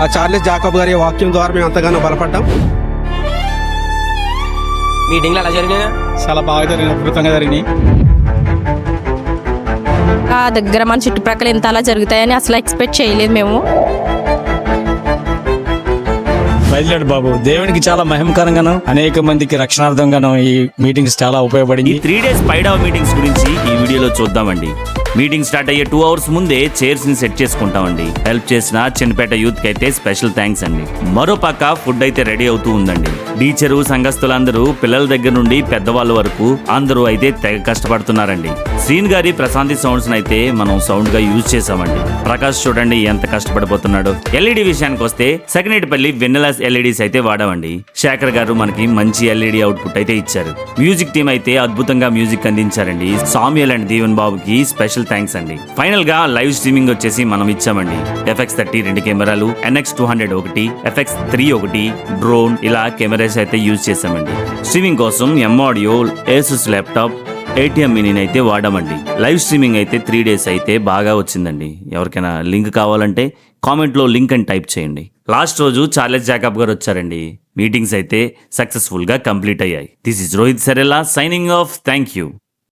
ఆ Charles Jacob గారి వాక్యం ద్వారా మేము ఎంతగానో బలపడ్డాం. మీటింగ్లు ఎలా జరిగినాయి? చాలా బాగా జరిగినాయి, అద్భుతంగా జరిగినాయి. ఆ దగ్గర మన చుట్టుప్రక్కల ఇంత అలా జరుగుతాయని అసలు ఎక్స్పెక్ట్ చేయలేదు మేము. బయలుదేడు బాబు, దేవునికి చాలా మహిమకరంగాను అనేక మందికి రక్షణార్థంగాను ఈ మీటింగ్స్ చాలా ఉపయోగపడింది. ఈ 3 days పైడావ్ మీటింగ్స్ గురించి ఈ వీడియోలో చూద్దామండి. మీటింగ్ స్టార్ట్ అయ్యే 2 hours ముందే చైర్స్ ని సెట్ చేసుకుంటామండి. హెల్ప్ చేసిన చిన్నపేట యూత్ కి అయితే స్పెషల్ థ్యాంక్స్ అండి. మరో పక్క ఫుడ్ అయితే రెడీ అవుతూ ఉందండి. టీచరు సంఘస్థులందరూ పిల్లల దగ్గర నుండి పెద్దవాళ్ళ వరకు అందరూ అయితే తెగ కష్టపడుతున్నారండి. శ్రీన్ గారి ప్రశాంతి సౌండ్స్ అయితే మనం సౌండ్ గా యూజ్ చేసామండి. ప్రకాష్ చూడండి ఎంత కష్టపడిపోతున్నాడు. ఎల్ఈడి విషయానికి వస్తే సెకండేటిపల్లి వెన్నెలాస్ ఎల్ఈడీస్ అయితే వాడామండి. శేఖర్ గారు మనకి మంచి ఎల్ఈడి అవుట్పుట్ అయితే ఇచ్చారు. మ్యూజిక్ టీం అయితే అద్భుతంగా మ్యూజిక్ అందించారండి. సామ్యుయల్ అండ్ దీవెన్ బాబుకి స్పెషల్ థ్యాంక్స్ అండి. ఫైనల్ గా లైవ్ స్ట్రీమింగ్ వచ్చేసి మనం ఇచ్చామండి. FX30 2 కెమెరాలు, NX200 1, FX3 1, డ్రోన్, ఇలా కెమెరాస్ అయితే యూజ్ చేసామండి. స్ట్రీమింగ్ కోసం M audio, Asus laptop, ATM mini అయితే వాడామండి. లైవ్ స్ట్రీమింగ్ అయితే 3 days అయితే బాగా వచ్చిందండి. ఎవరికైనా లింక్ కావాలంటే కామెంట్ లో లింక్ అని టైప్ చేయండి. లాస్ట్ రోజు చార్లెస్ జాకబ్ గారు వచ్చారండి. మీటింగ్స్ అయితే సక్సెస్ఫుల్ గా కంప్లీట్ అయ్యాయి. This is Rohit Sarella signing off. Thank you.